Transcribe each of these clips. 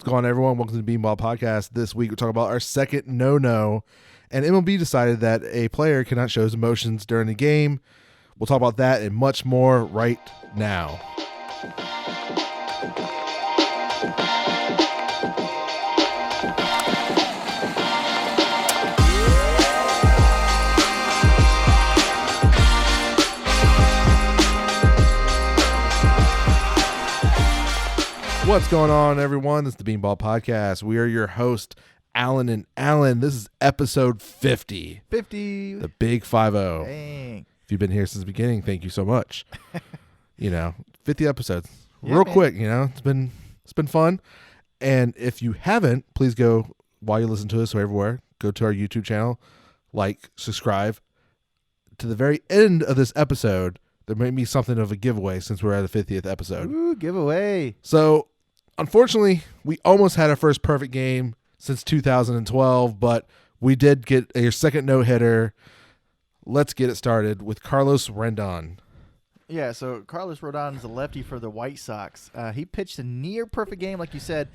What's going on, everyone? Welcome to the Beanball Podcast. This week, we're talking about our second no-no. And MLB decided that a player cannot show his emotions during the game. We'll talk about that and much more right now. What's going on, everyone? This is the Beanball Podcast. We are your host, Alan and Alan. This is episode 50. 50. The big 50. Dang. If you've been here since the beginning, thank you so much. 50 episodes. Yeah, Real man. quick, it's been fun. And if you haven't, please go, while you listen to us, everywhere, go to our YouTube channel, like, subscribe. To the very end of this episode, there may be something of a giveaway since we're at the 50th episode. Ooh, giveaway. So, unfortunately, we almost had our first perfect game since 2012, but we did get a second no-hitter. Let's get it started with Carlos Rendon. Yeah, so Carlos Rodon is a lefty for the White Sox. He pitched a near perfect game, like you said.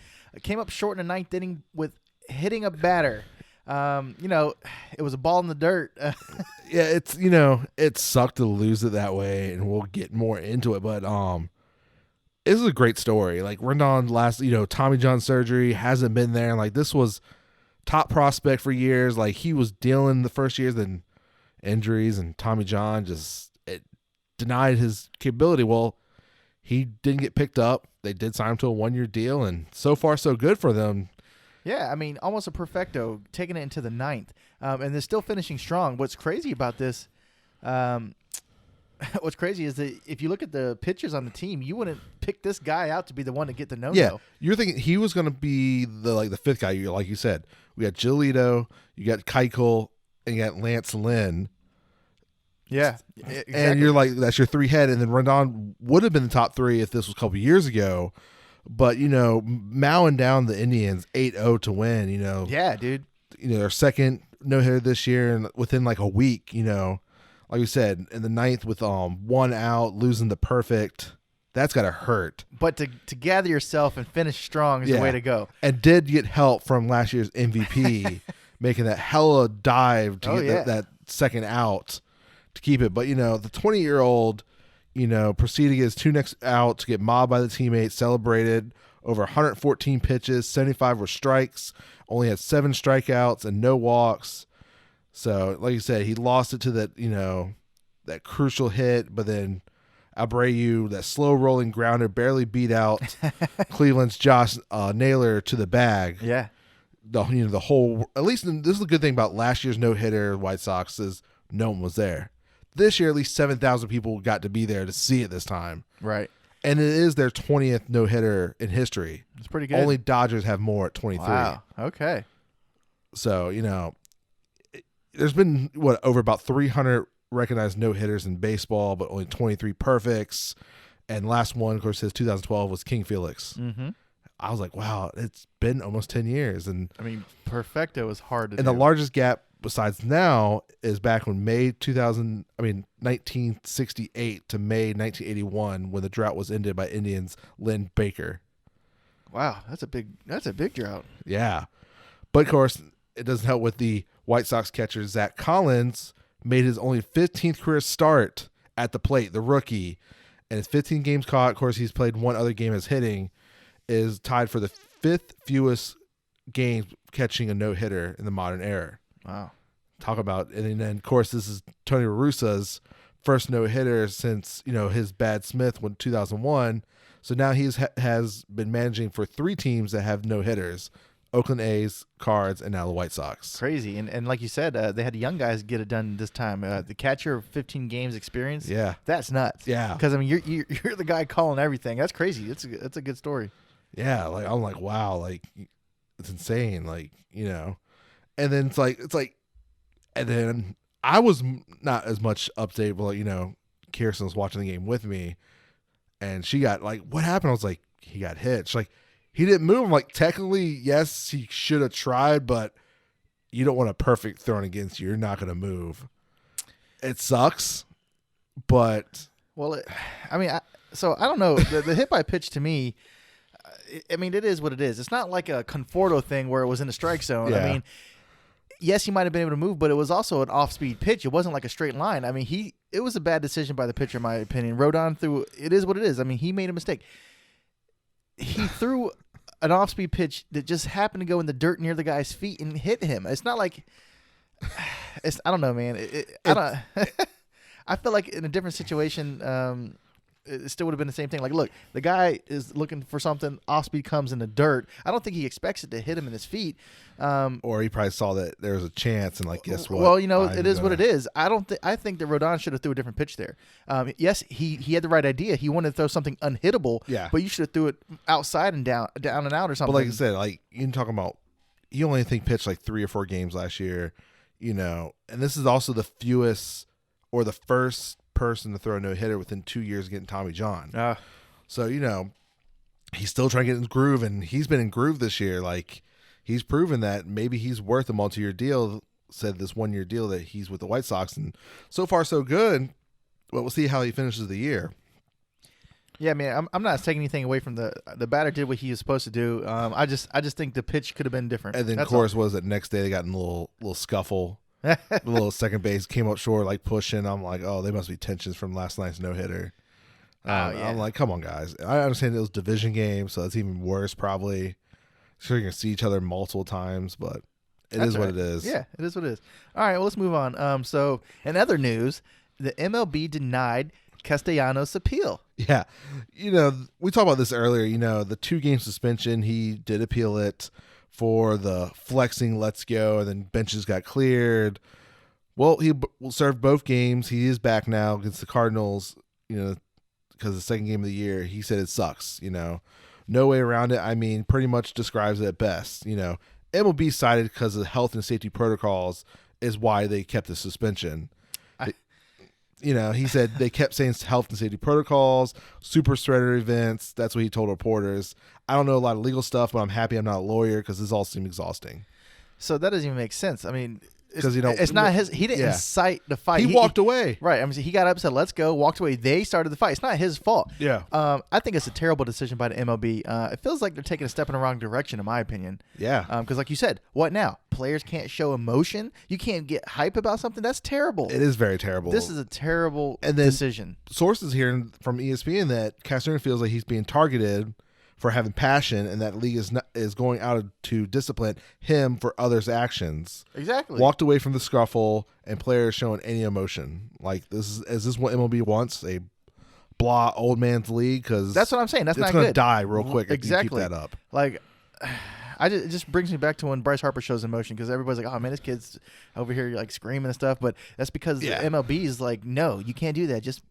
Came up short in the ninth inning with hitting a batter. It was a ball in the dirt. Yeah, it sucked to lose it that way, and we'll get more into it, but this is a great story. Like, Rendon Tommy John surgery, hasn't been there. Like, this was top prospect for years. Like, he was dealing the first years, then injuries, and Tommy John it denied his capability. Well, he didn't get picked up. They did sign him to a 1-year deal, and so far so good for them. Yeah, I mean, almost a perfecto, taking it into the ninth. And they're still finishing strong. What's crazy about this, what's crazy is that if you look at the pitchers on the team, you wouldn't pick this guy out to be the one to get the no-no. Yeah, you're thinking he was going to be the fifth guy. Like you said, we got Giolito, you got Keuchel, and you got Lance Lynn. Yeah, exactly. And you're like, that's your three-head. And then Rendon would have been the top three if this was a couple years ago. But, mowing down the Indians 8-0 to win, Yeah, dude. Their second no-hitter this year, and within like a week, like you said, in the ninth with 1 out, losing the perfect, that's got to hurt. But to gather yourself and finish strong is the way to go. And did get help from last year's MVP, making that hella dive to get that second out to keep it. But, the 20-year-old, proceeded to get his 2 next out to get mobbed by the teammates, celebrated over 114 pitches, 75 were strikes, only had 7 strikeouts and no walks. So, like you said, he lost it to that, that crucial hit, but then Abreu, that slow rolling grounder, barely beat out Cleveland's Josh Naylor to the bag. Yeah. The whole, at least this is the good thing about last year's no-hitter White Sox is no one was there. This year, at least 7,000 people got to be there to see it this time. Right. And it is their 20th no-hitter in history. It's pretty good. Only Dodgers have more at 23. Wow. Okay. So, there's been, over about 300 recognized no-hitters in baseball, but only 23 perfects. And last one, of course, his 2012 was King Felix. Mm-hmm. I was like, wow, it's been almost 10 years. And I mean, perfecto is hard to do. And the largest gap besides now is back when 1968 to May 1981, when the drought was ended by Indians' Lynn Baker. Wow, that's a big drought. Yeah. But, of course, it doesn't help with the White Sox catcher Zach Collins made his only 15th career start at the plate, the rookie. And his 15 games caught, of course, he's played one other game as hitting, is tied for the 5th fewest games catching a no-hitter in the modern era. Wow. Talk about, and then, of course, this is Tony La Russa's first no-hitter since, his Bad Smith went 2001. So now he has been managing for 3 teams that have no-hitters: Oakland A's, Cards, and now the White Sox. Crazy. And like you said, they had young guys get it done this time. The catcher, 15 games experience. Yeah. That's nuts. Yeah. Because, I mean, you're the guy calling everything. That's crazy. It's a good story. Yeah. Like, I'm like, wow, like, it's insane. Like, and then it's like, and then I was not as much updated, but, Kirsten was watching the game with me, and she got like, what happened? I was like, he got hit. She's like, he didn't move. I'm like, technically, yes, he should have tried, but you don't want a perfect thrown against you. You're not going to move. It sucks, but well, I don't know. The hit by pitch to me, I mean, it is what it is. It's not like a Conforto thing where it was in the strike zone. Yeah. I mean, yes, he might have been able to move, but it was also an off-speed pitch. It wasn't like a straight line. I mean, it was a bad decision by the pitcher, in my opinion. Rodon threw. It is what it is. I mean, he made a mistake. He threw an off-speed pitch that just happened to go in the dirt near the guy's feet and hit him. It's not like I don't know, man. I don't. I feel like in a different situation, it still would have been the same thing. Like, look, the guy is looking for something. Off-speed comes in the dirt. I don't think he expects it to hit him in his feet. Or he probably saw that there was a chance and like, guess what? Well, it is what it is. I think that Rodon should have threw a different pitch there. Yes, he had the right idea. He wanted to throw something unhittable. Yeah. But you should have threw it outside and down and out or something. But like I said, like you're talking about, he only pitched like 3 or 4 games last year, and this is also the fewest or the first person to throw a no-hitter within 2 years of getting Tommy John. So, he's still trying to get in his groove, and he's been in groove this year. Like, he's proven that maybe he's worth a multi-year deal, said this 1-year deal that he's with the White Sox, and so far so good, but we'll see how he finishes the year. Yeah, man, I'm not taking anything away from the batter did what he was supposed to do. I just think the pitch could have been different. And then, That's of course, all. was that next day they got in a little scuffle. The little second base came up short, like pushing. I'm like, oh, they must be tensions from last night's no-hitter. I'm like, come on, guys. I understand it was division games, so it's even worse probably. Sure, you're going to see each other multiple times, but it is what it is. Yeah, it is what it is. All right, well, let's move on. So, in other news, the MLB denied Castellanos' appeal. Yeah. We talked about this earlier. The 2-game suspension, he did appeal it for the flexing, let's go, and then benches got cleared. Well, he will serve both games. He is back now against the Cardinals, because the second game of the year, he said it sucks, No way around it. I mean, pretty much describes it at best. MLB cited because of health and safety protocols is why they kept the suspension. He said they kept saying health and safety protocols, super spreader events. That's what he told reporters. I don't know a lot of legal stuff, but I'm happy I'm not a lawyer because this all seemed exhausting. So that doesn't even make sense. I mean, because it's not his. He didn't incite the fight. He walked away. Right. I mean, he got up, said, "Let's go." Walked away. They started the fight. It's not his fault. Yeah. I think it's a terrible decision by the MLB. It feels like they're taking a step in the wrong direction, in my opinion. Yeah. Because, like you said, what now? Players can't show emotion. You can't get hype about something. That's terrible. It is very terrible. This is a terrible decision. Sources here from ESPN that Castellanos feels like he's being targeted for having passion, and that league is going out to discipline him for others' actions. Exactly. Walked away from the scuffle, and players showing any emotion. Like, is this what MLB wants? A blah old man's league? Because that's what I'm saying. That's not good. It's going to die real quick if you keep that up. Like, it just brings me back to when Bryce Harper shows emotion, because everybody's like, oh man, this kid's over here like screaming and stuff. But that's because the MLB is like, no, you can't do that. Just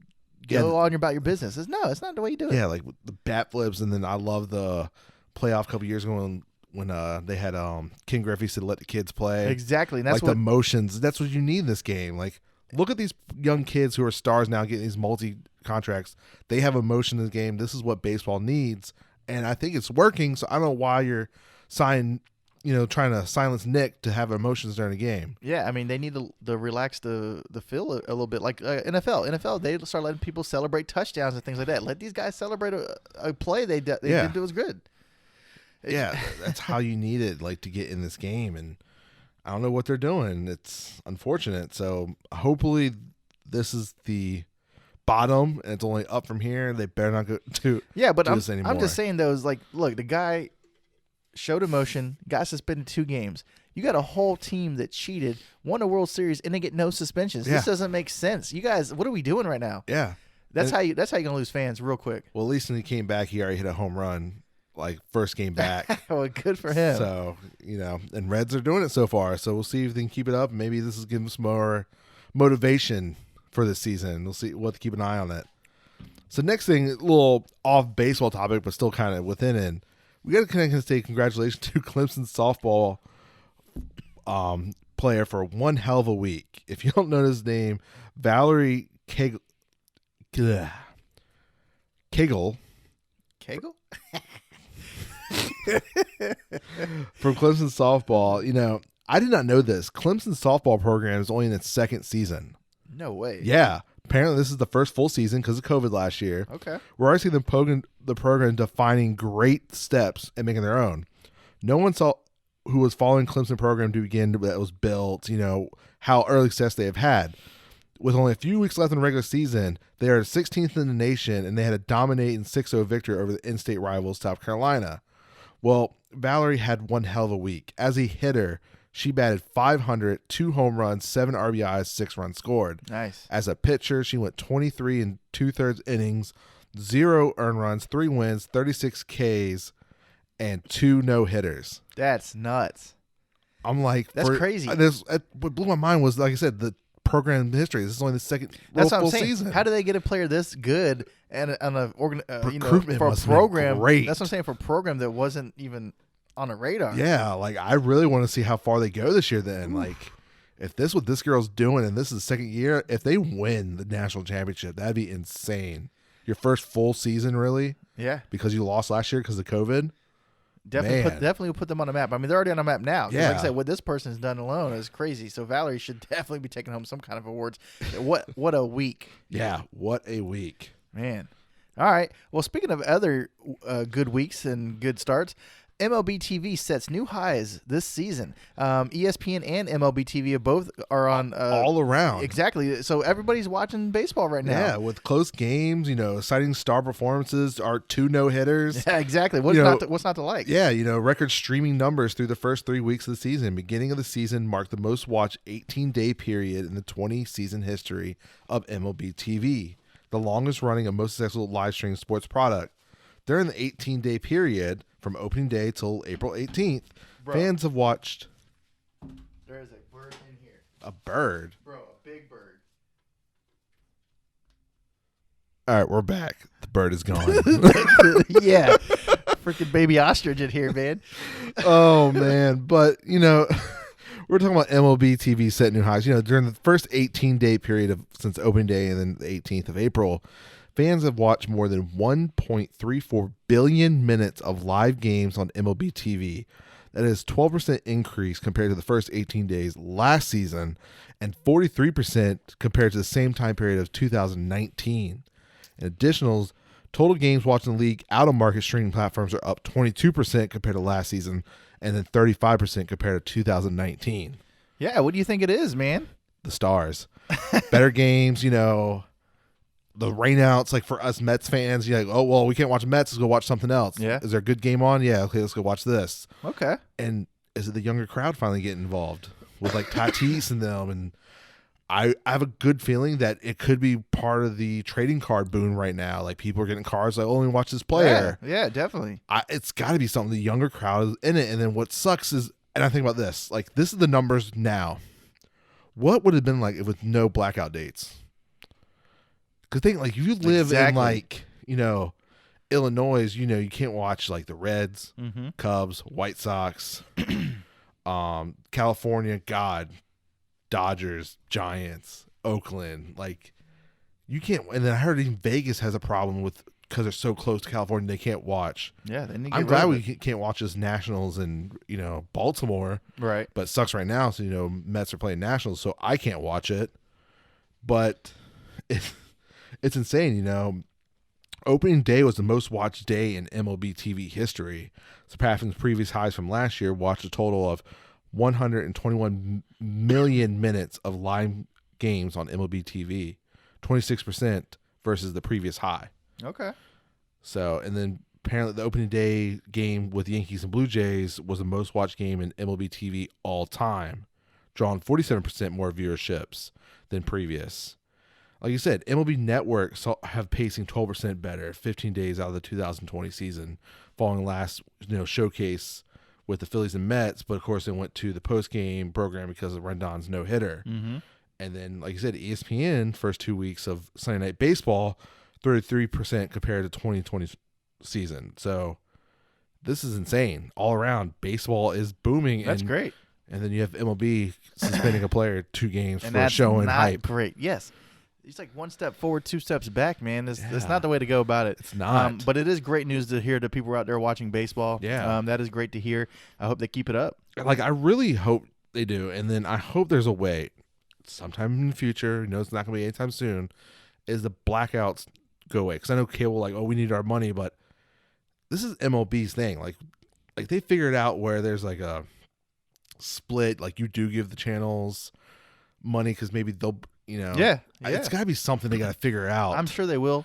go on about your business. It's not the way you do it. Yeah, like the bat flips, and then I love the playoff a couple years ago when they had King Griffey said let the kids play. Exactly. And that's the emotions. That's what you need in this game. Like, look at these young kids who are stars now getting these multi-contracts. They have emotion in the game. This is what baseball needs, and I think it's working. So I don't know why you're trying to silence Nick to have emotions during a game. Yeah, I mean, they need to relax the feel a little bit. Like NFL. NFL, they start letting people celebrate touchdowns and things like that. Let these guys celebrate a play they did was good. Yeah, that's how you need it, like, to get in this game. And I don't know what they're doing. It's unfortunate. So hopefully this is the bottom, and it's only up from here. They better not go to this anymore. I'm just saying, though, is like, look, the guy showed emotion, got suspended 2 games. You got a whole team that cheated, won a World Series, and they get no suspensions. This doesn't make sense. You guys, what are we doing right now? Yeah, that's how you're gonna lose fans real quick. Well, at least when he came back, he already hit a home run, like, first game back. Well, good for him. So and Reds are doing it so far. So we'll see if they can keep it up. Maybe this is giving us more motivation for this season. We'll see. We'll have to keep an eye on that. So next thing, a little off baseball topic, but still kind of within it. We got to say congratulations to Clemson softball player for one hell of a week. If you don't know his name, Valerie Kegel. From Clemson softball. I did not know this. Clemson softball program is only in its 2nd season. No way. Yeah. apparently this is the first full season because of COVID last year. Okay. We're already seeing the program defining great steps and making their own. No one saw who was following Clemson program to begin that was built, how early success they have had. With only a few weeks left in the regular season, they are 16th in the nation, and they had a dominating 6-0 victory over the in-state rivals, South Carolina. Well, Valerie had one hell of a week. As a hitter, she batted .500, 2 home runs, 7 RBIs, 6 runs scored. Nice. As a pitcher, she went 23 and 2/3 innings, 0 earned runs, 3 wins, 36 Ks, and 2 no-hitters. That's nuts. I'm like, that's crazy. What blew my mind was, like I said, the program history. This is only the second full season. How do they get a player this good and on a recruitment for a program? Great. That's what I'm saying, for a program that wasn't even on a radar. Yeah, like I really want to see how far they go this year. Then, like, if this what this girl's doing, and this is the second year, if they win the national championship, that'd be insane. Your first full season, really? Yeah. Because you lost last year because of COVID. Definitely put them on the map. I mean, they're already on the map now. Yeah. Like I said, what this person's done alone is crazy. So Valerie should definitely be taking home some kind of awards. What a week. Yeah, what a week. Man. All right. Well, speaking of other good weeks and good starts, MLB TV sets new highs this season. ESPN and MLB TV both are on all around. Exactly. So everybody's watching baseball right now. Yeah, with close games, exciting star performances, our 2 no-hitters. Yeah, exactly. What's not to like? Yeah, record streaming numbers through the first 3 weeks of the season. Beginning of the season marked the most watched 18-day period in the 20-season history of MLB TV, the longest running and most successful live stream sports product. During the 18-day period, from opening day till April 18th, fans have watched... There is a bird in here. A bird? Bro, a big bird. All right, we're back. The bird is gone. Yeah. Freaking baby ostrich in here, man. Oh, man. But, we're talking about MLB TV setting new highs. During the first 18-day period since opening day and then the 18th of April... fans have watched more than 1.34 billion minutes of live games on MLB TV. That is 12% increase compared to the first 18 days last season and 43% compared to the same time period of 2019. In additionals, total games watched in the league out of market streaming platforms are up 22% compared to last season and then 35% compared to 2019. Yeah, what do you think it is, man? The stars. Better games, the rainouts, like for us Mets fans, you're like, oh, well, we can't watch Mets. Let's go watch something else. Yeah. Is there a good game on? Yeah. Okay, let's go watch this. Okay. And is it the younger crowd finally getting involved with like Tatis and them? And I have a good feeling that it could be part of the trading card boom right now. Like people are getting cards like, oh, let me watch this player. Yeah, definitely. It's got to be something. The younger crowd is in it. And then what sucks is, and I think about this, like this is the numbers now. What would it have been like if with no blackout dates? Because think like if you live in like Illinois, you can't watch like the Reds, Cubs, White Sox, California, Dodgers, Giants, Oakland. Like you can't. And then I heard even Vegas has a problem with because they're so close to California, they can't watch. Yeah, I'm glad we can't watch as Nationals in Baltimore, right? But it sucks right now. So Mets are playing Nationals, so I can't watch it. But it's insane, Opening day was the most watched day in MLB TV history, surpassing previous highs from last year. Watched a total of 121 million minutes of live games on MLB TV, 26% versus the previous high. Okay. So, and then apparently the opening day game with Yankees and Blue Jays was the most watched game in MLB TV all time, drawing 47% more viewerships than previous. Like you said, MLB Network have pacing 12% better 15 days out of the 2020 season, following last showcase with the Phillies and Mets. But of course, they went to the post game program because of Rendon's no hitter. Mm-hmm. And then, like you said, ESPN first 2 weeks of Sunday Night Baseball, 33% compared to 2020 season. So this is insane all around. Baseball is booming. That's great. And then you have MLB suspending a player 2 games and for showing hype. Great. Yes. It's like 1 step forward, 2 steps back, man. That's not the way to go about it. It's not. But it is great news to hear that people are out there watching baseball. Yeah. That is great to hear. I hope they keep it up. Like, I really hope they do. And then I hope there's a way sometime in the future, it's not going to be anytime soon, is the blackouts go away. Because I know cable, like, oh, we need our money, but this is MLB's thing. Like they figured out where there's like a split. Like, you do give the channels money because maybe they'll, it's got to be something they got to figure out. I'm sure they will.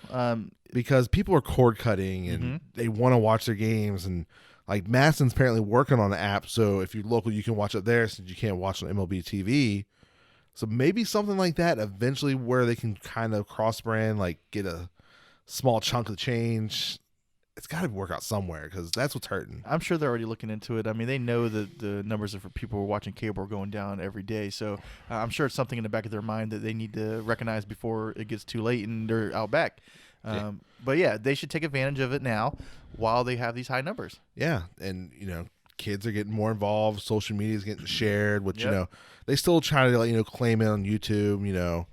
Because people are cord cutting and they want to watch their games, and like Madison's apparently working on an app, so if you're local, you can watch it there since you can't watch on MLBTV. So maybe something like that eventually, where they can kind of cross brand, like get a small chunk of change. It's got to work out somewhere because that's what's hurting. I'm sure they're already looking into it. I mean, they know that the numbers for people who are watching cable are going down every day. So I'm sure it's something in the back of their mind that they need to recognize before it gets too late and they're out back. But yeah, they should take advantage of it now while they have these high numbers. Yeah, and kids are getting more involved. Social media is getting shared, which they still try to claim it on YouTube,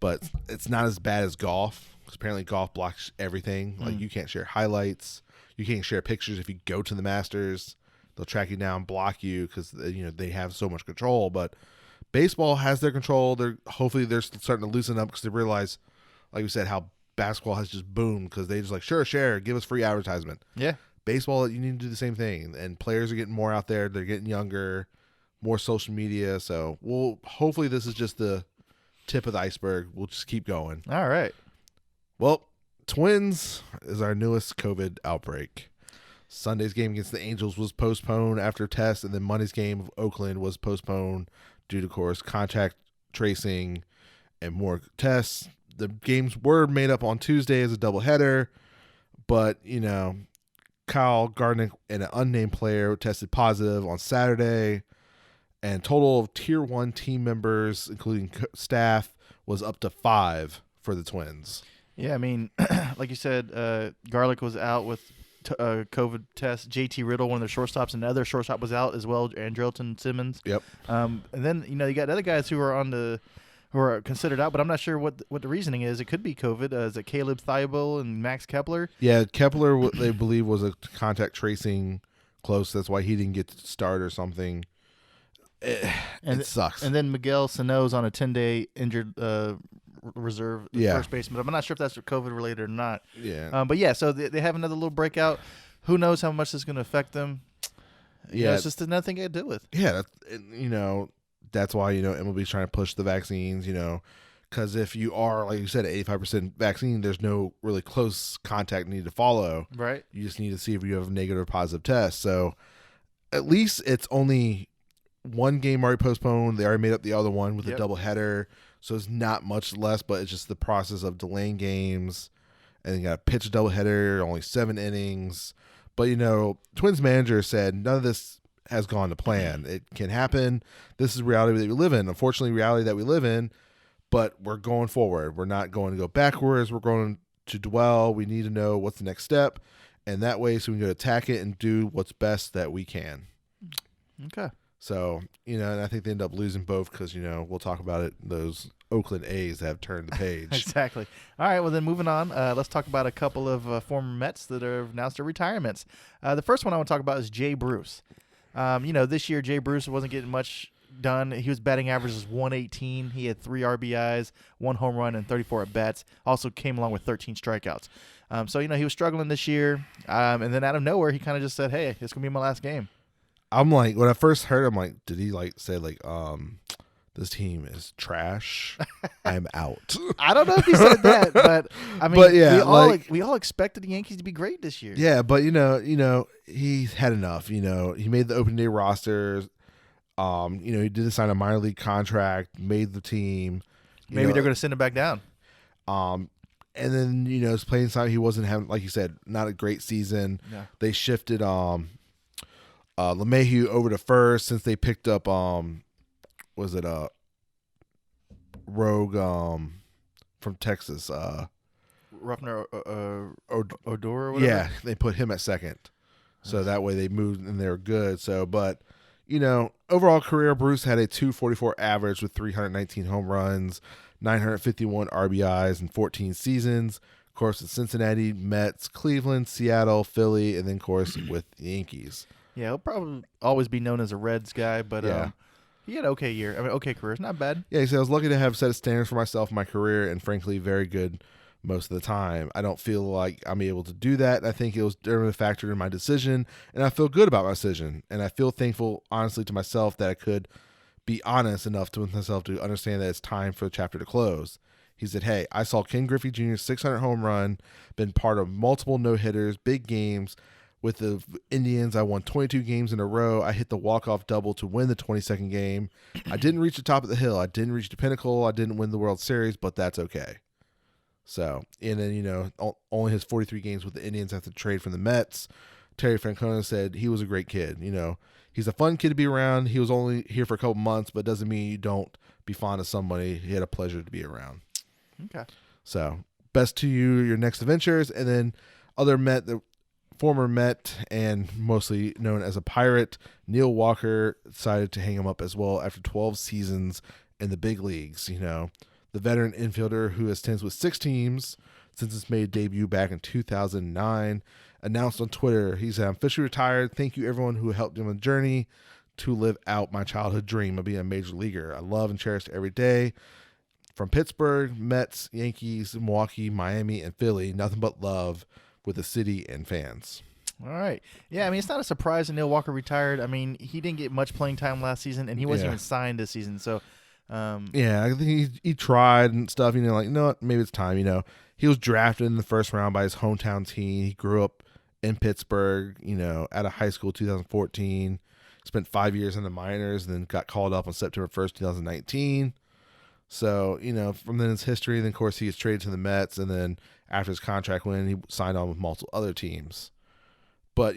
but it's not as bad as golf. Because apparently golf blocks everything. Like, you can't share highlights, you can't share pictures. If you go to the Masters, they'll track you down, block you because they have so much control. But baseball has their control. Hopefully they're starting to loosen up because they realize, like we said, how basketball has just boomed because they just like, sure, share, give us free advertisement. Yeah. Baseball, you need to do the same thing. And players are getting more out there. They're getting younger, more social media. So hopefully this is just the tip of the iceberg. We'll just keep going. All right. Well, Twins is our newest COVID outbreak. Sunday's game against the Angels was postponed after tests, and then Monday's game of Oakland was postponed due to, of course, contact tracing and more tests. The games were made up on Tuesday as a doubleheader, but, Kyle Gardner and an unnamed player tested positive on Saturday, and total of Tier 1 team members, including staff, was up to 5 for the Twins. Yeah, I mean, like you said, Garlick was out with COVID test. JT Riddle, one of their shortstops, another shortstop was out as well, Andrelton Simmons. Yep. And then, you got other guys who are considered out, but I'm not sure what the reasoning is. It could be COVID. Is it Caleb Thibault and Max Kepler? Yeah, Kepler, they believe, was a contact tracing close. That's why he didn't get to start or something. It sucks. And then Miguel Sano's on a 10-day injured reserve first baseman. I'm not sure if that's COVID related or not. Yeah. But yeah, so they have another little breakout. Who knows how much it's going to affect them? It's just another thing to deal with. Yeah, that's why MLB's trying to push the vaccines. Because if you are, like you said, 85% vaccine, there's no really close contact need to follow. Right. You just need to see if you have a negative or positive test. So at least it's only one game already postponed. They already made up the other one with a doubleheader. So it's not much less, but it's just the process of delaying games. And then you got to pitch a doubleheader, only 7 innings. But, Twins manager said none of this has gone to plan. It can happen. This is reality that we live in. Unfortunately, reality that we live in, but we're going forward. We're not going to go backwards. We're going to dwell. We need to know what's the next step. And that way, so we can go attack it and do what's best that we can. Okay. So, and I think they end up losing both because, we'll talk about it. Those Oakland A's have turned the page. Exactly. All right, well, then moving on, let's talk about a couple of former Mets that have announced their retirements. The first one I want to talk about is Jay Bruce. This year Jay Bruce wasn't getting much done. He was batting average was 118. He had 3 RBIs, 1 home run, and 34 at-bats. Also came along with 13 strikeouts. He was struggling this year. And then out of nowhere, he kind of just said, hey, it's going to be my last game. I'm like, when I first heard, I'm like, did he say this team is trash? I'm out. I don't know if he said that, but I mean, we all expected the Yankees to be great this year. Yeah, but he's had enough. He made the opening day rosters. He did sign a minor league contract, made the team. Maybe they're going to send him back down. And then his playing time, he wasn't having, like you said, not a great season. No. They shifted LeMahieu over to first since they picked up was it a rogue from Texas Ruffner Odor or whatever? Yeah, they put him at second. So that way they moved and they were good. So but overall career, Bruce had a 244 average with 319 home runs, 951 RBIs in 14 seasons. Of course, with Cincinnati, Mets, Cleveland, Seattle, Philly, and then of course with the Yankees. Yeah, he'll probably always be known as a Reds guy, but He had an okay year. I mean, okay career. It's not bad. Yeah, he said, I was lucky to have set standards for myself in my career and, frankly, very good most of the time. I don't feel like I'm able to do that. I think it was a factor in my decision, and I feel good about my decision. And I feel thankful, honestly, to myself that I could be honest enough with myself to understand that it's time for the chapter to close. He said, hey, I saw Ken Griffey Jr.'s 600 home run, been part of multiple no-hitters, big games. With the Indians, I won 22 games in a row. I hit the walk-off double to win the 22nd game. I didn't reach the top of the hill. I didn't reach the pinnacle. I didn't win the World Series, but that's okay. So, and then, only his 43 games with the Indians after the trade from the Mets. Terry Francona said he was a great kid. He's a fun kid to be around. He was only here for a couple months, but doesn't mean you don't be fond of somebody. He had a pleasure to be around. Okay. So, best to you, your next adventures. And then the former Met and mostly known as a Pirate, Neil Walker decided to hang him up as well after 12 seasons in the big leagues. The veteran infielder who has stints with 6 teams since his made debut back in 2009 announced on Twitter, he said, I'm officially retired. Thank you everyone who helped me on the journey to live out my childhood dream of being a major leaguer. I love and cherish every day. From Pittsburgh, Mets, Yankees, Milwaukee, Miami, and Philly, nothing but love with the city and fans. All right. Yeah, I mean, it's not a surprise that Neil Walker retired. I mean, he didn't get much playing time last season, and he wasn't even signed this season. So, I think he tried and stuff. Maybe it's time. He was drafted in the first round by his hometown team. He grew up in Pittsburgh, out of high school 2014. Spent 5 years in the minors, and then got called up on September 1st, 2019. So, from then his history, then of course he gets traded to the Mets, and then after his contract went, he signed on with multiple other teams. But,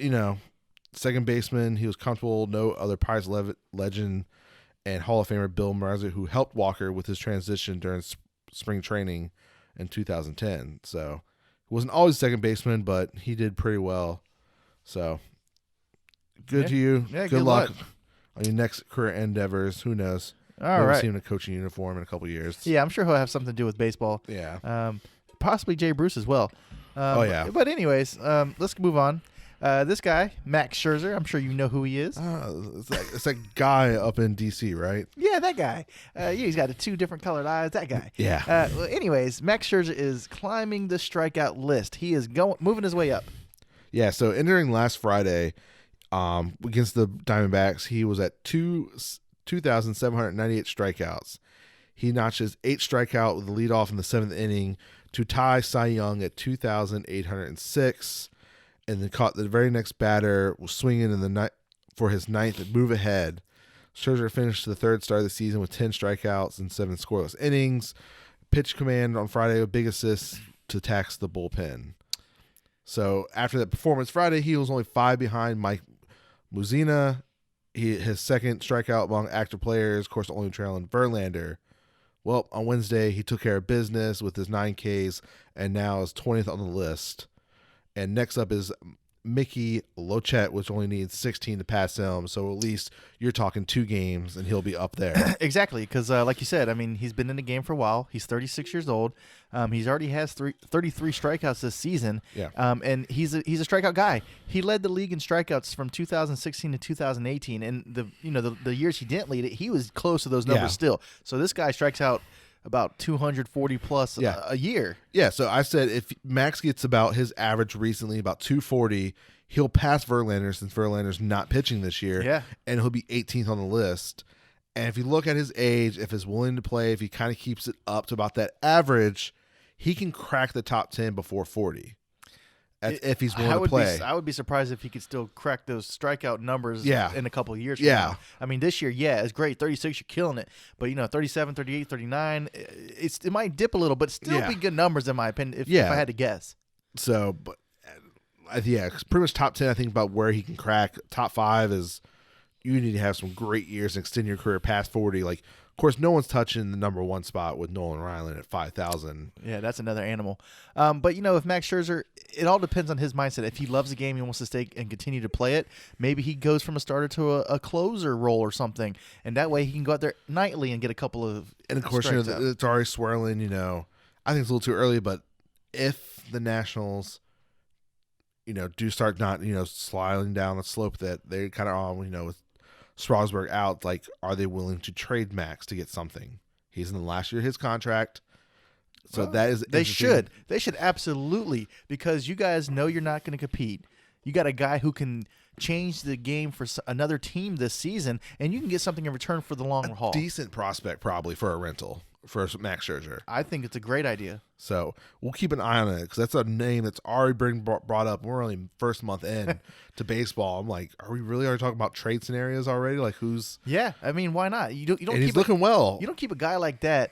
second baseman, he was comfortable. No other Pirates legend and Hall of Famer Bill Mrazek, who helped Walker with his transition during spring training in 2010. So, he wasn't always second baseman, but he did pretty well. So, good to you. Yeah, good luck on your next career endeavors. Who knows? All right. See him in a coaching uniform in a couple years. Yeah, I'm sure he'll have something to do with baseball. Yeah. Possibly Jay Bruce as well. But anyways, let's move on. This guy, Max Scherzer, I'm sure you know who he is. It's that guy up in D.C., right? Yeah, that guy. He's got 2 different colored eyes. That guy. Yeah. Anyways, Max Scherzer is climbing the strikeout list. He is moving his way up. Yeah. So entering last Friday, against the Diamondbacks, he was at 2,798 strikeouts. He notches 8 strikeout with the leadoff in the 7th inning to tie Cy Young at 2,806. And then caught the very next batter was swinging for his 9th move ahead. Scherzer finished the 3rd start of the season with 10 strikeouts and 7 scoreless innings. Pitch command on Friday with big assists to tax the bullpen. So after that performance Friday, he was only 5 behind Mike Mussina. His 2nd strikeout among active players, of course, only trailing Verlander. Well, on Wednesday, he took care of business with his 9 Ks and now is 20th on the list. And next up is Mickey Lochette, which only needs 16 to pass him. So at least you're talking 2 games, and he'll be up there. Exactly, because like you said, I mean, he's been in the game for a while. He's 36 years old. He's already has 33 strikeouts this season. Yeah. And he's a strikeout guy. He led the league in strikeouts from 2016 to 2018, and the years he didn't lead it, he was close to those numbers still. So this guy strikes out about 240 plus a year. Yeah, so I said if Max gets about his average recently, about 240, he'll pass Verlander since Verlander's not pitching this year. Yeah. And he'll be 18th on the list. And if you look at his age, if he's willing to play, if he kind of keeps it up to about that average, he can crack the top 10 before 40. If he's willing to play. I would be surprised if he could still crack those strikeout numbers in a couple of years from Yeah. now. I mean, this year, it's great. 36, you're killing it. But, 37, 38, 39, it might dip a little, but still be good numbers in my opinion if I had to guess. So, but pretty much top 10, I think, about where he can crack. Top 5 is you need to have some great years and extend your career past 40. Like, of course, no one's touching the number 1 spot with Nolan Ryan at 5,000. Yeah, that's another animal. But, if Max Scherzer, it all depends on his mindset. If he loves the game, he wants to stay and continue to play it, maybe he goes from a starter to a closer role or something. And that way he can go out there nightly and get a couple of And, of course, it's already swirling, I think it's a little too early, but if the Nationals, do start not, sliding down the slope that they kind of on, with Strasburg out, like, are they willing to trade Max to get something? He's in the last year of his contract. So that is they should absolutely, because you guys know you're not going to compete. You got a guy who can change the game for another team this season, and you can get something in return for the long haul. Decent prospect probably for a rental for Max Scherzer. I think it's a great idea. So we'll keep an eye on it because that's a name that's already been brought up. We're only first month in to baseball. I'm like, are we really already talking about trade scenarios already? Like who's? Yeah, I mean, why not? You don't. And he's looking well. You don't keep a guy like that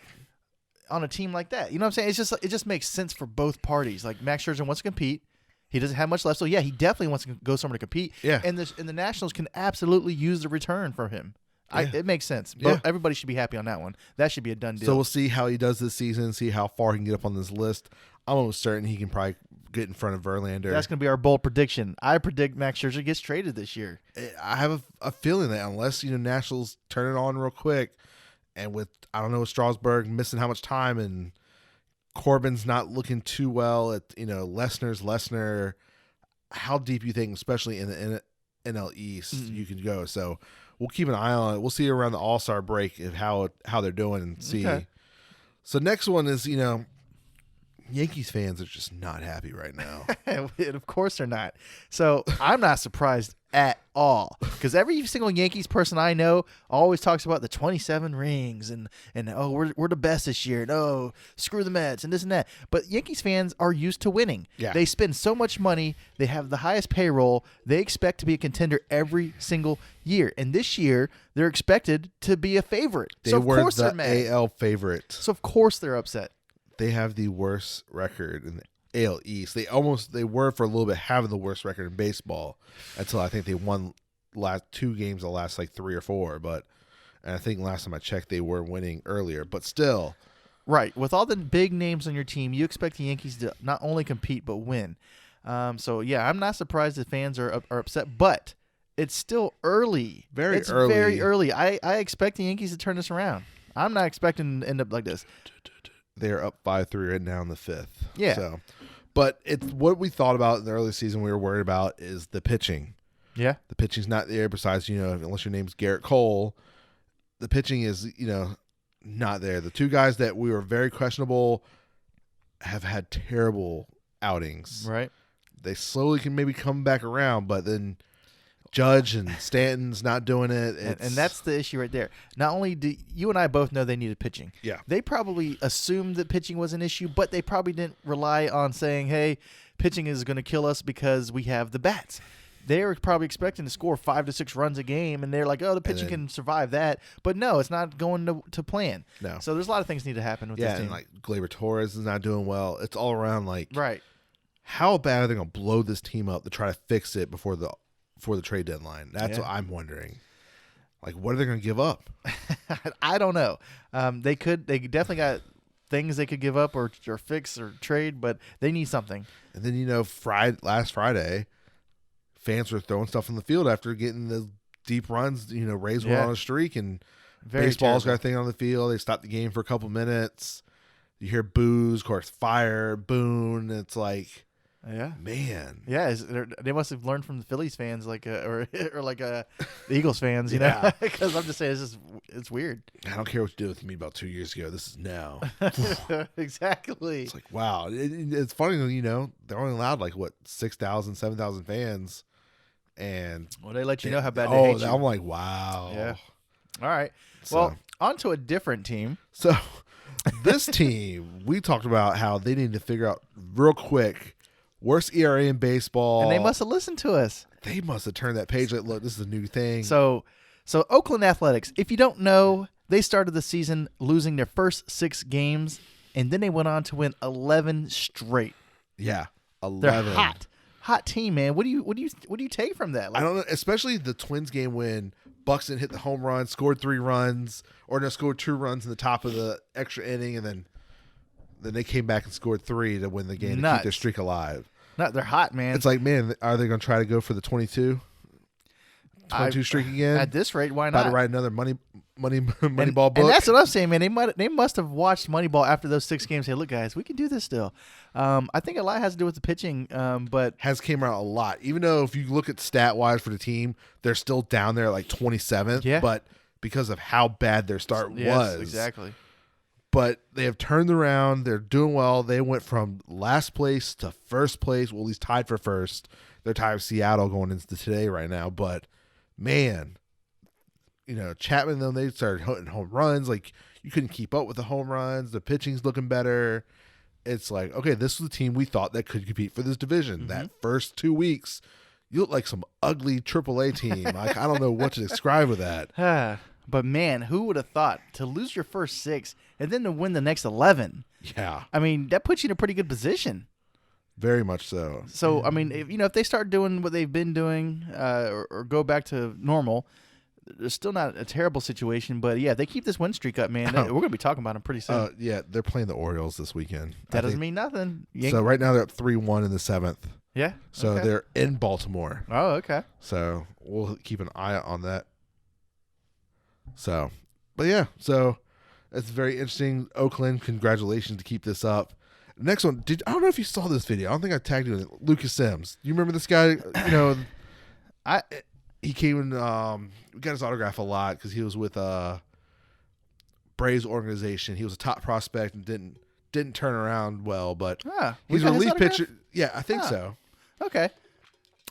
on a team like that. You know what I'm saying? It just makes sense for both parties. Like Max Scherzer wants to compete. He doesn't have much left, so yeah, he definitely wants to go somewhere to compete. Yeah, and the Nationals can absolutely use the return for him. Yeah. It makes sense. But everybody should be happy on that one. That should be a done deal. So we'll see how he does this season. See how far he can get up on this list. I'm almost certain he can probably get in front of Verlander. That's going to be our bold prediction. I predict Max Scherzer gets traded this year. I have a feeling that unless Nationals turn it on real quick, and with Strasburg missing how much time and Corbin's not looking too well at Lesnar's Lesnar, how deep you think, especially in the NL East, you can go. So we'll keep an eye on it. We'll see around the All-Star break if how they're doing and see. Okay. So next one is Yankees fans are just not happy right now. And of course they're not. So I'm not surprised at all, because every single Yankees person I know always talks about the 27 rings and oh, we're the best this year, and oh, screw the Mets and this and that. But Yankees fans are used to winning. Yeah. They spend so much money. They have the highest payroll. They expect to be a contender every single year. And this year they're expected to be a favorite. They so of were course the they're mad. AL favorite. So of course they're upset. They have the worst record in the AL East. They were for a little bit having the worst record in baseball until I think they won last 2 games, the last like 3 or 4. And I think last time I checked, they were winning earlier. But still, right, with all the big names on your team, you expect the Yankees to not only compete but win. So yeah, I'm not surprised that fans are upset, but it's still early. It's very early. I expect the Yankees to turn this around. I'm not expecting to end up like this. They're up 5-3 right now in the 5th. Yeah. So, but it's what we thought about in the early season. We were worried about is the pitching. Yeah. The pitching's not there. Besides, unless your name's Garrett Cole, the pitching is not there. The 2 guys that we were very questionable have had terrible outings. Right. They slowly can maybe come back around, but then Judge and Stanton's not doing it. And that's the issue right there. Not only do you and I both know they needed pitching. Yeah. They probably assumed that pitching was an issue, but they probably didn't rely on saying, hey, pitching is going to kill us because we have the bats. They were probably expecting to score 5 to 6 runs a game, and they're like, oh, the pitching can survive that. But no, it's not going to plan. No. So there's a lot of things need to happen with this team. And like Gleyber Torres is not doing well. It's all around right. How bad are they going to blow this team up to try to fix it before the trade deadline? That's what I'm wondering. Like, what are they going to give up? I don't know. They definitely got things they could give up or fix or trade, but they need something. And then, last Friday, fans were throwing stuff in the field after getting the deep runs. Rays were on a streak, and baseball's got a thing on the field. They stopped the game for a couple minutes. You hear boos, of course, fire, boon. It's like, yeah, man. Yeah, they must have learned from the Phillies fans, or the Eagles fans, know, because I'm just saying it's weird. I don't care what you did with me about 2 years ago. This is now. Exactly. It's like, wow. It's funny, they're only allowed 6,000, 7,000 fans, and they let you know how bad they hate you. I'm like, wow. Yeah. All right. Well, on to a different team. So this team, we talked about how they need to figure out real quick. Worst ERA in baseball. And they must have listened to us. They must have turned that page like, look, this is a new thing. So Oakland Athletics, if you don't know, they started the season losing their first 6 games, and then they went on to win 11 straight. Yeah, 11. They're hot team, man. What do you take from that? I don't know, especially the Twins game when Buxton hit the home run, scored 3 runs, scored 2 runs in the top of the extra inning, and then they came back and scored 3 to win the game to keep their streak alive. They're hot, man. It's like, man, are they going to try to go for the 22? 22 streak again. At this rate, why About not? to write another Moneyball book. And that's what I'm saying, man. They must have watched Moneyball after those 6 games. Say, look, guys, we can do this still. I think a lot has to do with the pitching, but has came out a lot. Even though if you look at stat wise for the team, they're still down there like 27th. Yeah. But because of how bad their start was, exactly. But they have turned around. They're doing well. They went from last place to first place. Well, at least tied for first. They're tied with Seattle going into today right now. But man, Chapman, them, they started hitting home runs. Like, you couldn't keep up with the home runs. The pitching's looking better. It's like, okay, this was the team we thought that could compete for this division. That first 2 weeks, you look like some ugly AAA team. Like, I don't know what to describe with that. But man, who would have thought to lose your first 6 and then to win the next 11? Yeah. I mean, that puts you in a pretty good position. Very much so. So, I mean, if they start doing what they've been doing or go back to normal, it's still not a terrible situation. But, yeah, if they keep this win streak up, man, we're going to be talking about them pretty soon. Yeah, they're playing the Orioles this weekend. That doesn't mean nothing. So, right now they're up 3-1 in the 7th. Yeah. So, they're in Baltimore. Oh, okay. So, we'll keep an eye on that. So, but yeah, so it's very interesting. Oakland, congratulations to keep this up. Next one, I don't know if you saw this video. I don't think I tagged you in it. Lucas Sims. You remember this guy? He came in. We got his autograph a lot because he was with Braves organization. He was a top prospect and didn't turn around well, but he's a relief pitcher. Yeah, I think so. Okay,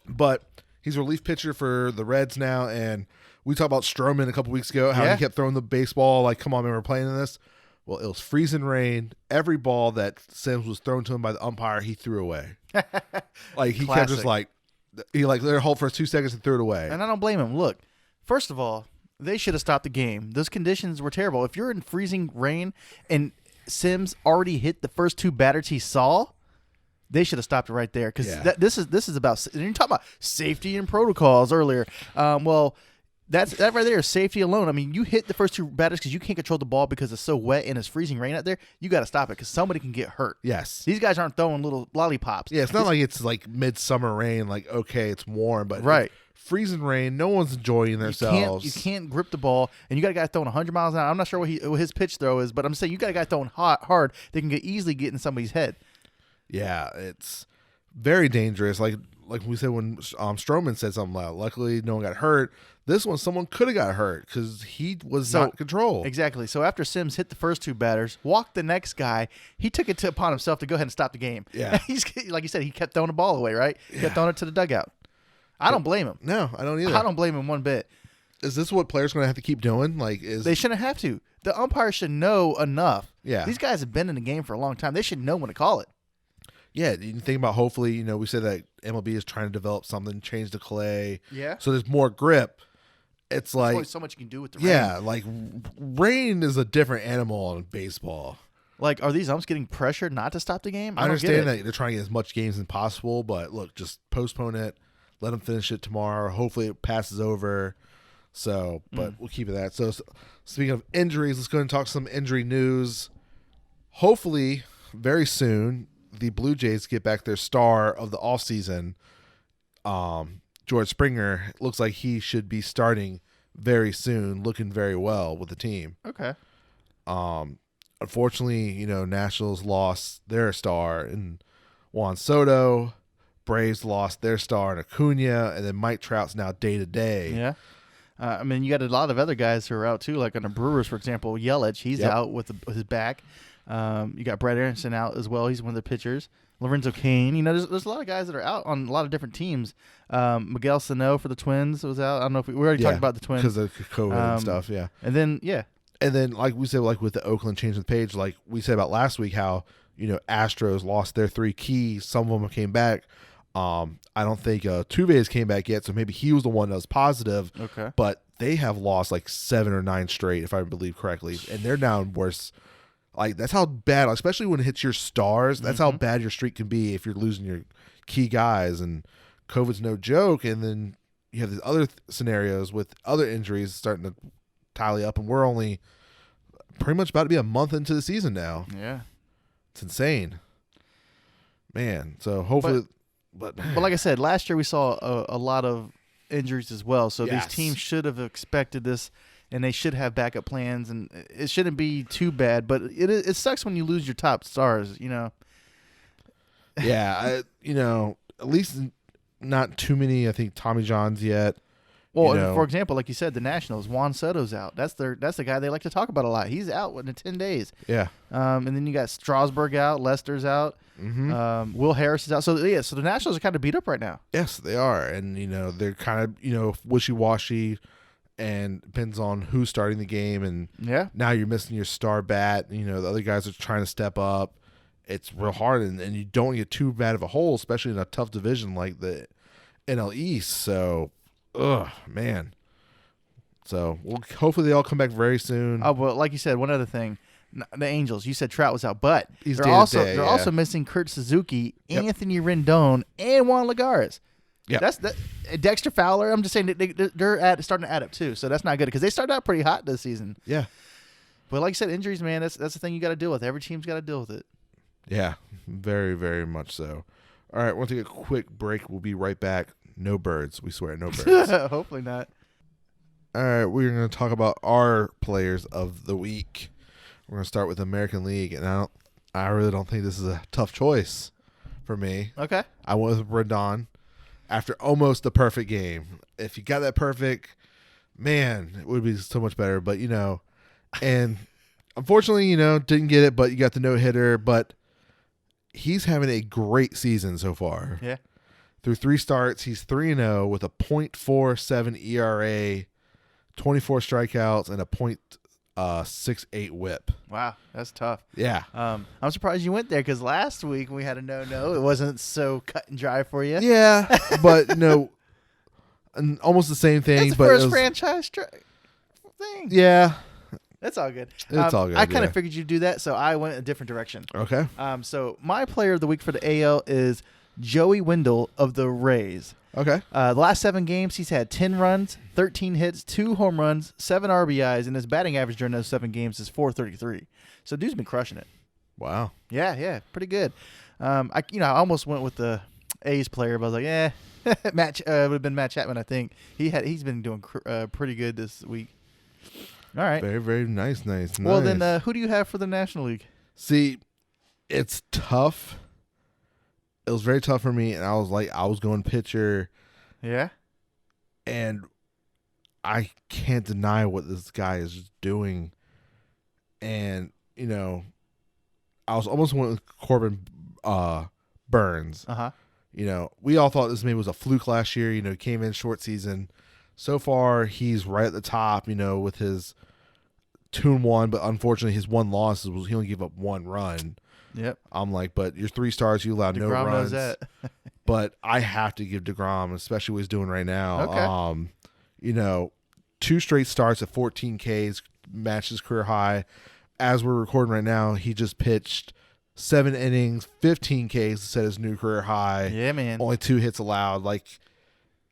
but he's a relief pitcher for the Reds now, and we talked about Stroman a couple weeks ago, how he kept throwing the baseball like, come on, man, we're playing in this. Well, it was freezing rain. Every ball that Sims was thrown to him by the umpire, he threw away. Like, he kept just like, he let it hold for 2 seconds and threw it away. And I don't blame him. Look, first of all, they should have stopped the game. Those conditions were terrible. If you're in freezing rain and Sims already hit the first 2 batters he saw, they should have stopped it right there. Because this is about, and you're talking about safety and protocols earlier. That right there is safety alone. I mean, you hit the first 2 batters because you can't control the ball because it's so wet and it's freezing rain out there. You got to stop it because somebody can get hurt. Yes. These guys aren't throwing little lollipops. Yeah, it's not like it's like midsummer rain, like, okay, it's warm, but freezing rain, no one's enjoying themselves. You can't grip the ball, and you got a guy throwing 100 miles an hour. I'm not sure what his pitch throw is, but I'm saying you got a guy throwing hard. They can easily get in somebody's head. Yeah, it's very dangerous. Like we said when Stroman said something loud. Luckily, no one got hurt. This one, someone could have got hurt because he was not in control. Exactly. So after Sims hit the first 2 batters, walked the next guy, he took it upon himself to go ahead and stop the game. Yeah. He's like you said, he kept throwing the ball away, right? He kept throwing it to the dugout. I don't blame him. No, I don't either. I don't blame him one bit. Is this what players are going to have to keep doing? They shouldn't have to. The umpire should know enough. Yeah. These guys have been in the game for a long time. They should know when to call it. Yeah, you think about hopefully, we said that MLB is trying to develop something, change the clay. Yeah. So there's more grip. It's like, there's only so much you can do with the rain. Yeah, like rain is a different animal in baseball. Like, are these umps getting pressured not to stop the game? I understand that they're trying to get as much games as possible, but look, just postpone it. Let them finish it tomorrow. Hopefully it passes over. So, but we'll keep it that. So, speaking of injuries, let's go and talk some injury news. Hopefully, very soon, the Blue Jays get back their star of the offseason. George Springer looks like he should be starting very soon, looking very well with the team. Okay. Unfortunately, Nationals lost their star in Juan Soto. Braves lost their star in Acuna, and then Mike Trout's now day-to-day. Yeah. I mean, you got a lot of other guys who are out, too, like on the Brewers, for example. Yelich, he's out with his back. You got Brett Aronson out as well. He's one of the pitchers. Lorenzo Cain. There's a lot of guys that are out on a lot of different teams. Miguel Sano for the Twins was out. I don't know if we already talked about the Twins. Because of COVID and stuff, yeah. And then, And then, like we said, like with the Oakland changing the page, like we said about last week, how, Astros lost their 3 keys. Some of them came back. I don't think Tuves came back yet, so maybe he was the one that was positive. Okay. But they have lost like 7 or 9 straight, if I believe correctly. And they're now in worse. Like, that's how bad, especially when it hits your stars, that's how bad your streak can be if you're losing your key guys. And COVID's no joke. And then you have these other scenarios with other injuries starting to tally up. And we're only pretty much about to be a month into the season now. Yeah. It's insane. Man. So hopefully. But like I said, last year we saw a lot of injuries as well. So Yes. these teams should have expected this, and they should have backup plans, and it shouldn't be too bad. But it sucks when you lose your top stars, you know. Yeah, at least not too many, I think, Tommy Johns yet. Well, for example, like you said, the Nationals, Juan Soto's out. That's the guy they like to talk about a lot. He's out in 10 days. Yeah. And then you got Strasburg out, Lester's out, Will Harris is out. So the Nationals are kind of beat up right now. Yes, they are, and they're kind of wishy-washy, and depends on who's starting the game. And now you're missing your star bat. The other guys are trying to step up. It's real hard, and you don't get too bad of a hole, especially in a tough division like the NL East. So, man. So hopefully they all come back very soon. Oh, well, like you said, one other thing. The Angels, you said Trout was out, but He's they're also missing Kurt Suzuki, Anthony Rendon, and Juan Lagares. Yeah, that's Dexter Fowler. I'm just saying they're starting to add up too, so that's not good because they started out pretty hot this season. Yeah, but like you said, injuries, man, that's the thing you got to deal with. Every team's got to deal with it. Yeah, very, very much so. All right, we'll take a quick break. We'll be right back. No birds, we swear, no birds. Hopefully not. All right, we're going to talk about our players of the week. We're going to start with American League, and I really don't think this is a tough choice for me. Okay. I went with Rendon after almost the perfect game. If you got that perfect, man, it would be so much better. But, and unfortunately, didn't get it, but you got the no-hitter. But he's having a great season so far. Yeah. Through 3 starts, he's 3-0 with a .47 ERA, 24 strikeouts, and a .68 WHIP. Wow, that's tough. Yeah. I'm surprised you went there because last week when we had a no-no, it wasn't so cut and dry for you. Yeah, but almost the same thing. It's but first franchise thing. Yeah. That's all good. It's all good. I kind of figured you'd do that, so I went a different direction. Okay. So my player of the week for the AL is Joey Wendell of the Rays. Okay. The last 7 games, he's had 10 runs, 13 hits, 2 home runs, 7 RBIs, and his batting average during those 7 games is .433. So dude's been crushing it. Wow. Yeah, pretty good. I almost went with the A's player, but I was like, would have been Matt Chapman. I think he's been doing pretty good this week. All right. Very, very nice. Well, then who do you have for the National League? See, it's tough. It was very tough for me, and I was going pitcher. Yeah. And I can't deny what this guy is doing. And, I was almost went with Corbin Burns. Uh-huh. We all thought this maybe was a fluke last year. He came in short season. So far, he's right at the top, with his 2-1, but unfortunately, his 1 loss was he only gave up 1 run. Yep. I'm like, but your 3 stars, you allowed no runs. Knows that. But I have to give DeGrom, especially what he's doing right now. Okay. 2 straight starts at 14 Ks, matched his career high. As we're recording right now, he just pitched 7 innings, 15 Ks to set his new career high. Yeah, man. Only 2 hits allowed.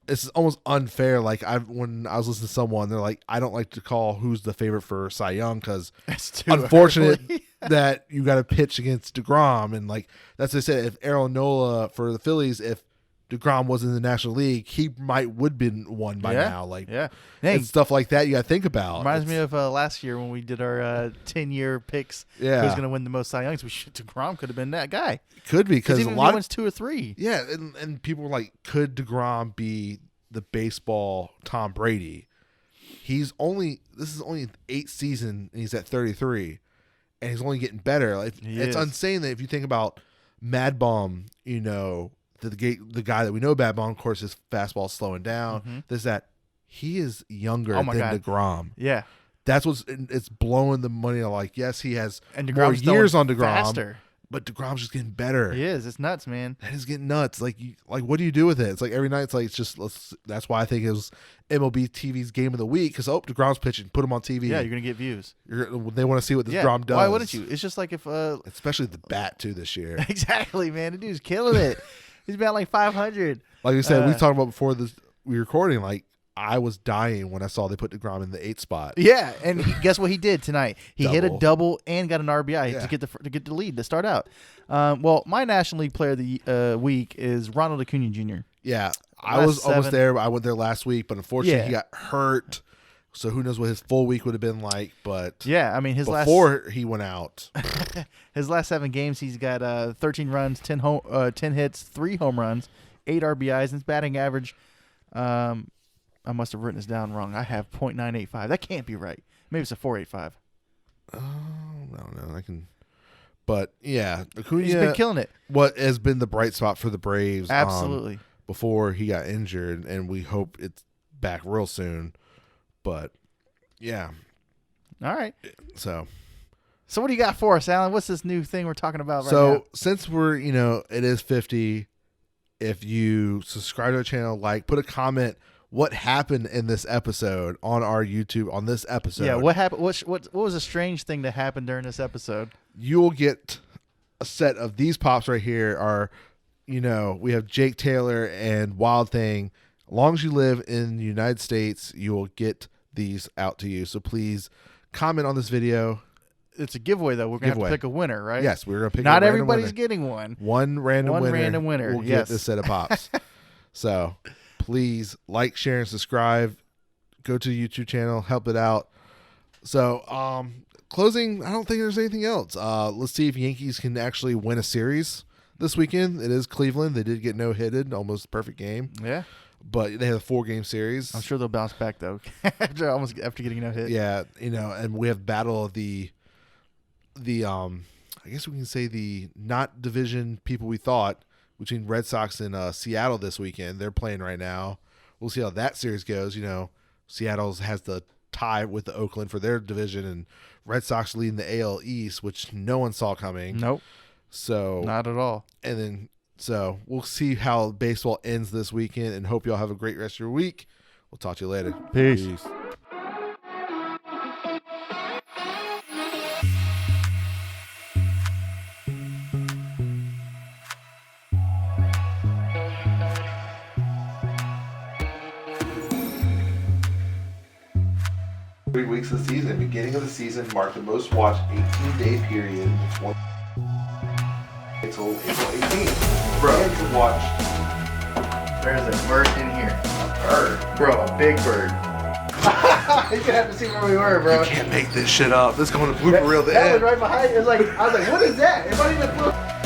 It's almost unfair. When I was listening to someone, they're like, I don't like to call who's the favorite for Cy Young because unfortunate that you got to pitch against DeGrom. And that's what I said. If Aaron Nola for the Phillies, if DeGrom was in the National League, he would been one by now. And stuff like that you got to think about. Reminds me of last year when we did our 10-year picks. Yeah. Who's going to win the most Cy Youngs? DeGrom could have been that guy. Could be because a lot wins 2 or 3. Yeah, and people were like, could DeGrom be the baseball Tom Brady? This is only 8th season and he's at 33, and he's only getting better. It's insane that if you think about Mad Bomb, the guy that we know, Mad Bomb, of course, his fastball is slowing down. Mm-hmm. He is younger than DeGrom. Yeah. That's it's blowing the money. Yes, he has more years on DeGrom. Faster. But DeGrom's just getting better. He is. It's nuts, man. That is getting nuts. What do you do with it? It's every night. That's why I think it was MLB TV's game of the week because DeGrom's pitching, put him on TV. Yeah, you're gonna get views. They want to see what this DeGrom does. Why wouldn't you? It's just like if especially the bat too this year. Exactly, man. The dude's killing it. He's been 500. Like we said, we talked about before we recording. I was dying when I saw they put DeGrom in the 8th spot. Yeah, and guess what he did tonight? He hit a double and got an RBI to get the lead to start out. Well, my National League Player of the week is Ronald Acuna Jr. Yeah, I was almost there. I went there last week, but unfortunately he got hurt. So who knows what his full week would have been like? But yeah, I mean before he went out, his last 7 games, he's got 13 runs, 10 hits, 3 home runs, 8 RBIs, and his batting average. I must have written this down wrong. I have .985. That can't be right. Maybe it's a .485. Oh, I don't know. I can, but yeah, Acuna, he's been killing it. What has been the bright spot for the Braves? Absolutely. Before he got injured, and we hope it's back real soon. But yeah. All right. So what do you got for us, Alan? What's this new thing we're talking about right now? So since we're, it is 50, if you subscribe to our channel, put a comment, what happened in this episode on our YouTube on this episode. Yeah, what happened? What was a strange thing that happened during this episode? You will get a set of these pops right here. We have Jake Taylor and Wild Thing. As long as you live in the United States, you will get these out to you. So please comment on this video. It's a giveaway, though. We're going to have to pick a winner, right? Yes, we're going to pick Not a random everybody's winner. getting one. One random winner will get this set of pops. So please share, and subscribe. Go to the YouTube channel. Help it out. So closing, I don't think there's anything else. Let's see if Yankees can actually win a series this weekend. It is Cleveland. They did get no-hitted, almost perfect game. Yeah. But they have a 4-game series. I'm sure they'll bounce back, though, after getting no hit. Yeah, and we have battle of the I guess we can say the not division people we thought between Red Sox and Seattle this weekend. They're playing right now. We'll see how that series goes. Seattle has the tie with the Oakland for their division, and Red Sox leading the AL East, which no one saw coming. Nope. So not at all. And then so we'll see how baseball ends this weekend, and hope y'all have a great rest of your week. We'll talk to you later. Peace. 3 weeks of the season. Beginning of the season marked the most watched 18-day period until April 18th. Bro, you watched. There's a bird in here. A bird? Bro, a big bird. You're gonna have to see where we were, bro. You can't make this shit up. This is going to blooper reel the end. That was right behind. I was like, what is that? It wasn't even.